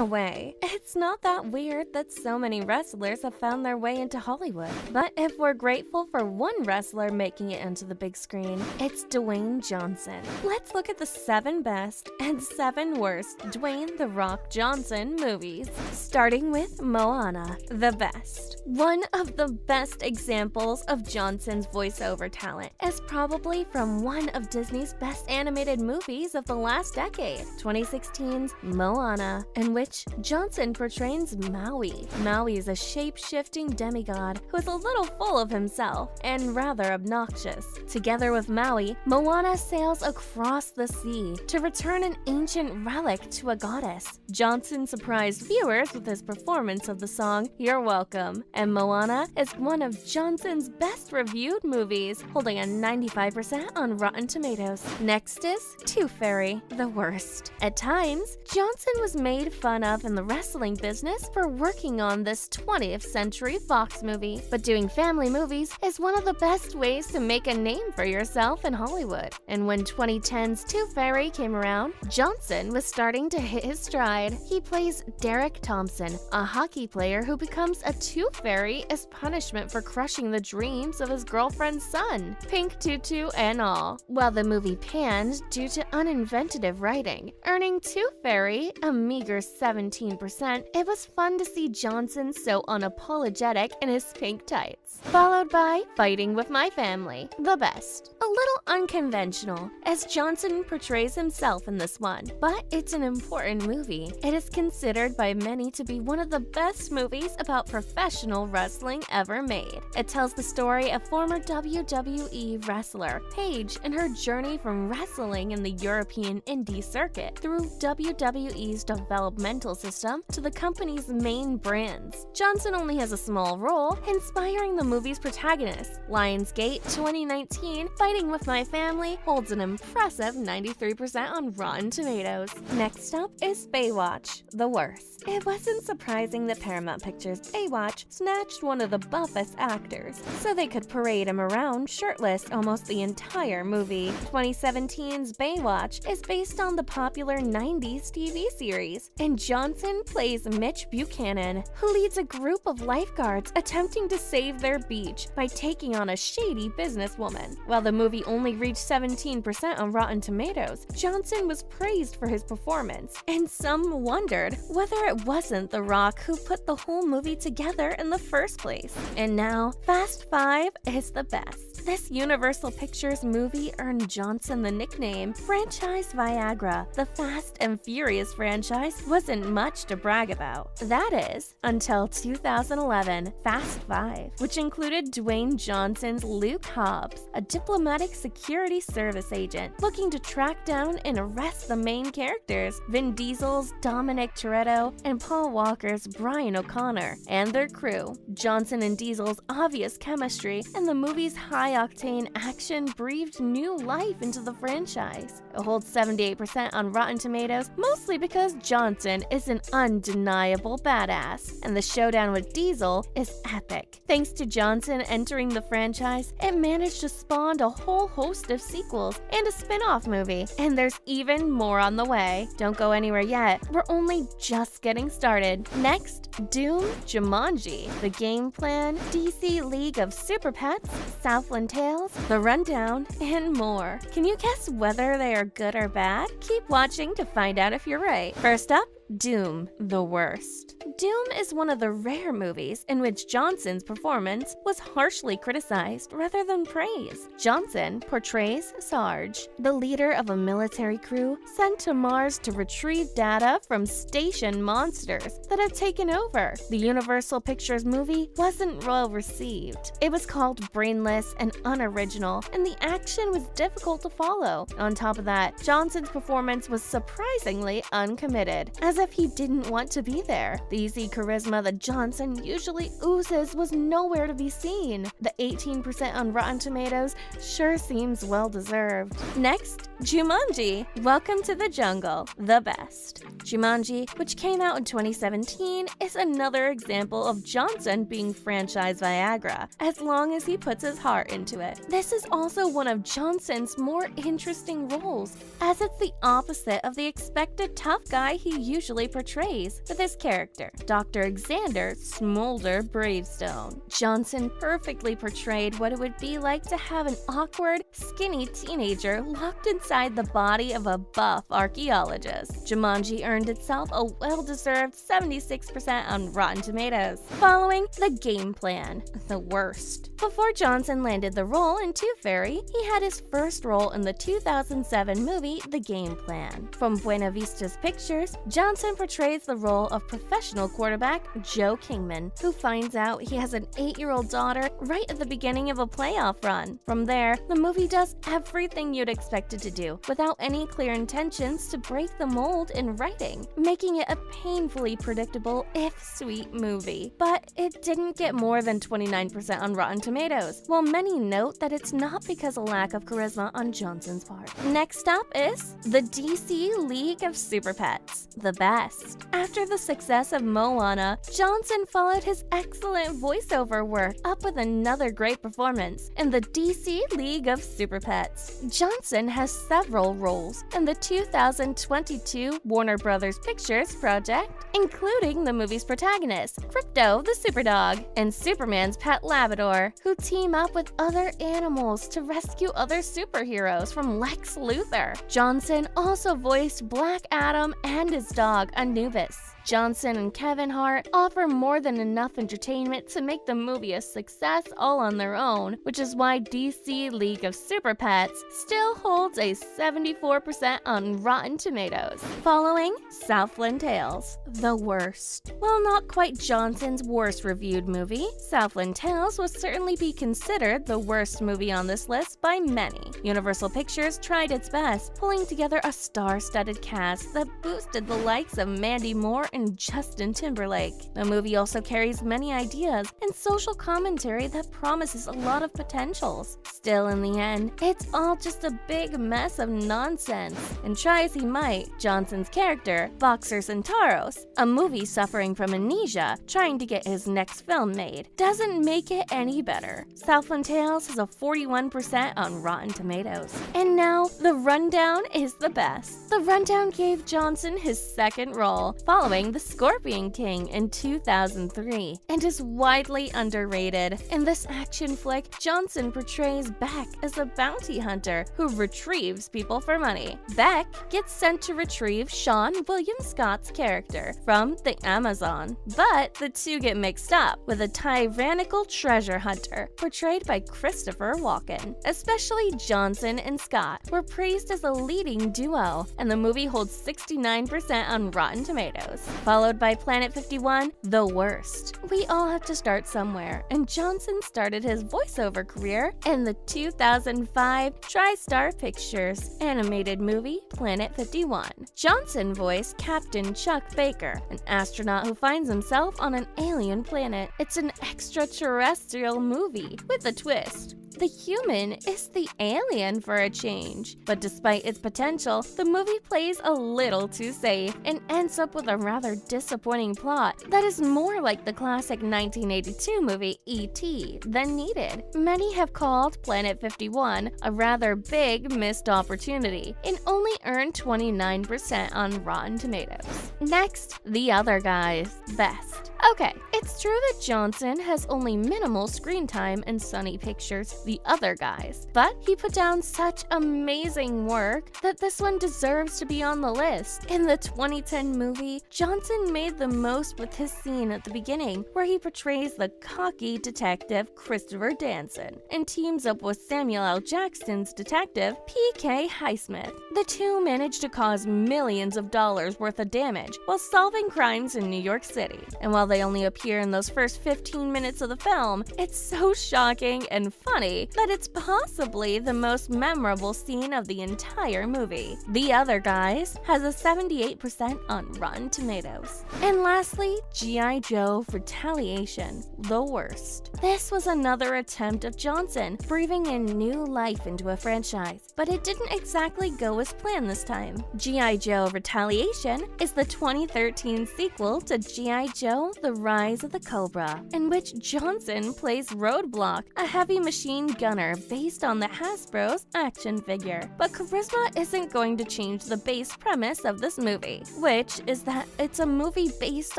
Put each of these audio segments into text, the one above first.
a way, it's not that weird that so many wrestlers have found their way into Hollywood. But if we're grateful for one wrestler making it onto the big screen, it's Dwayne Johnson. Let's look at the 7 best and 7 worst Dwayne "The Rock" Johnson movies. Starting with Moana, the best. One of the best examples of Johnson's voiceover talent is probably from one of Disney's best animated movies of the last decade, 2016's Moana, in which Johnson portrays Maui. Maui is a shape-shifting demigod who is a little full of himself and rather obnoxious. Together with Maui, Moana sails across the sea to return an ancient relic to a goddess. Johnson surprised viewers with his performance of the song "You're Welcome," and Moana is one of Johnson's best reviewed movies, holding a 95% on Rotten Tomatoes. Next is Tooth Fairy, the worst. At times, Johnson was made fun of in the wrestling business for working on this 20th Century Fox movie, but doing family movies is one of the best ways to make a name for yourself in Hollywood. And when 2010's Tooth Fairy came around, Johnson was starting to hit his stride. He plays Derek Thompson, a hockey player who becomes a tooth fairy as punishment for crushing the dreams of his girlfriend's son, pink tutu and all. While the movie panned due to uninventive writing, earning Tooth Fairy a meager 17%, it was fun to see Johnson so unapologetic in his pink tights. Followed by Fighting with My Family, the best. A little unconventional, as Johnson portrays himself in this one, but it's an important movie. It is considered by many to be one of the best movies about professional wrestling ever made. It tells the story of former WWE wrestler Paige and her journey from wrestling in the European indie circuit through WWE's developmental system to the company's main brands. Johnson only has a small role, inspiring the movie's protagonist. Lionsgate 2019 Fighting with My Family holds an impressive 93% on Rotten Tomatoes. Next up is Baywatch, the worst. It wasn't surprising that Paramount Pictures' Baywatch snatched one of the buffest actors, so they could parade him around shirtless almost the entire movie. 2017's Baywatch is based on the popular 90s TV series, and Johnson plays Mitch Buchanan, who leads a group of lifeguards attempting to save their beach by taking on a shady businesswoman. While the movie only reached 17% on Rotten Tomatoes, Johnson was praised for his performance, and some wondered whether it wasn't The Rock who put the whole movie together in the first place. And now, Fast 5 is the best. This Universal Pictures movie earned Johnson the nickname Franchise Viagra. The Fast and Furious franchise wasn't much to brag about. That is, until 2011, Fast 5, which included Dwayne Johnson's Luke Hobbs, a diplomatic security service agent looking to track down and arrest the main characters, Vin Diesel's Dominic Toretto and Paul Walker's Brian O'Connor, and their crew. Johnson and Diesel's obvious chemistry and the movie's high-octane action breathed new life into the franchise. It holds 78% on Rotten Tomatoes, mostly because Johnson is an undeniable badass, and the showdown with Diesel is epic. Thanks to Johnson entering the franchise, it managed to spawn a whole host of sequels and a spin-off movie, and there's even more on the way. Don't go anywhere yet, we're only just getting started. Next, Doom Jumanji, The Game Plan, DC League of Super Pets, Southland Tales, The Rundown, and more. Can you guess whether they are good or bad? Keep watching to find out if you're right. First up, Doom, the worst. Doom is one of the rare movies in which Johnson's performance was harshly criticized rather than praised. Johnson portrays Sarge, the leader of a military crew sent to Mars to retrieve data from station monsters that had taken over. The Universal Pictures movie wasn't well received. It was called brainless and unoriginal, and the action was difficult to follow. On top of that, Johnson's performance was surprisingly uncommitted, as if he didn't want to be there. The easy charisma that Johnson usually oozes was nowhere to be seen. The 18% on Rotten Tomatoes sure seems well deserved. Next, Jumanji: Welcome to the Jungle, the best. Jumanji, which came out in 2017, is another example of Johnson being franchise Viagra, as long as he puts his heart into it. This is also one of Johnson's more interesting roles, as it's the opposite of the expected tough guy he usually portrays with his character, Dr. Xander Smolder Bravestone. Johnson perfectly portrayed what it would be like to have an awkward, skinny teenager locked inside the body of a buff archaeologist. Jumanji earned itself a well-deserved 76% on Rotten Tomatoes, following The Game Plan, the worst. Before Johnson landed the role in Tooth Fairy, he had his first role in the 2007 movie The Game Plan. From Buena Vista's Pictures, Johnson portrays the role of professional quarterback Joe Kingman, who finds out he has an 8-year-old daughter right at the beginning of a playoff run. From there, the movie does everything you'd expect it to do, without any clear intentions to break the mold in writing, making it a painfully predictable, if sweet, movie. But it didn't get more than 29% on Rotten Tomatoes, while many note that it's not because of lack of charisma on Johnson's part. Next up is the DC League of Super Pets, the best. After the success of Moana, Johnson followed his excellent voiceover work up with another great performance in the DC League of Super Pets. Johnson has several roles in the 2022 Warner Brothers Pictures project, including the movie's protagonist, Crypto the Superdog, and Superman's pet Labrador, who team up with other animals to rescue other superheroes from Lex Luthor. Johnson also voiced Black Adam and his dog Anubis. Johnson and Kevin Hart offer more than enough entertainment to make the movie a success all on their own, which is why DC League of Super Pets still holds a 74% on Rotten Tomatoes. Following, Southland Tales, the worst. While not quite Johnson's worst reviewed movie, Southland Tales will certainly be considered the worst movie on this list by many. Universal Pictures tried its best, pulling together a star-studded cast that boosted the likes of Mandy Moore and Justin Timberlake. The movie also carries many ideas and social commentary that promises a lot of potentials. Still, in the end, it's all just a big mess of nonsense. And try as he might, Johnson's character, Boxer Centauros, a movie suffering from amnesia, trying to get his next film made, doesn't make it any better. Southland Tales has a 41% on Rotten Tomatoes. And now, The Rundown is the best. The Rundown gave Johnson his second role, following The Scorpion King in 2003, and is widely underrated. In this action flick, Johnson portrays Beck as a bounty hunter who retrieves people for money. Beck gets sent to retrieve Sean William Scott's character from the Amazon, but the two get mixed up with a tyrannical treasure hunter portrayed by Christopher Walken. Especially Johnson and Scott were praised as a leading duo, and the movie holds 69% on Rotten Tomatoes. Followed by Planet 51, the worst. We all have to start somewhere, and Johnson started his voiceover career in the 2005 TriStar Pictures animated movie Planet 51. Johnson voiced Captain Chuck Baker, an astronaut who finds himself on an alien planet. It's an extraterrestrial movie with a twist. The human is the alien for a change. But despite its potential, the movie plays a little too safe and ends up with a rather disappointing plot that is more like the classic 1982 movie E.T. than needed. Many have called Planet 51 a rather big missed opportunity and only earned 29% on Rotten Tomatoes. Next, The Other Guys, best. Okay, it's true that Johnson has only minimal screen time in Sony Pictures' The Other Guys, but he put down such amazing work that this one deserves to be on the list. In the 2010 movie, Johnson made the most with his scene at the beginning, where he portrays the cocky detective Christopher Danson and teams up with Samuel L. Jackson's detective P.K. Highsmith. The two manage to cause millions of dollars worth of damage while solving crimes in New York City. And while they only appear in those first 15 minutes of the film, it's so shocking and funny quickly that it's possibly the most memorable scene of the entire movie. The Other Guys has a 78% on Rotten Tomatoes. And lastly, G.I. Joe Retaliation, the worst. This was another attempt of Johnson breathing in new life into a franchise, but it didn't exactly go as planned this time. G.I. Joe Retaliation is the 2013 sequel to G.I. Joe The Rise of the Cobra, in which Johnson plays Roadblock, a heavy machine gunner based on the Hasbro's action figure. But charisma isn't going to change the base premise of this movie, which is that it's a movie based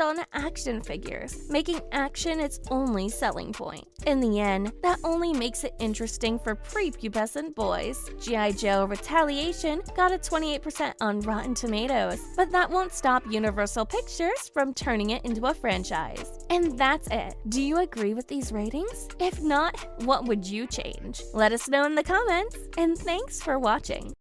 on action figures, making action its only selling point. In the end, that only makes it interesting for prepubescent boys. G.I. Joe Retaliation got a 28% on Rotten Tomatoes, but that won't stop Universal Pictures from turning it into a franchise. And that's it. Do you agree with these ratings? If not, what would you change? Let us know in the comments, and thanks for watching.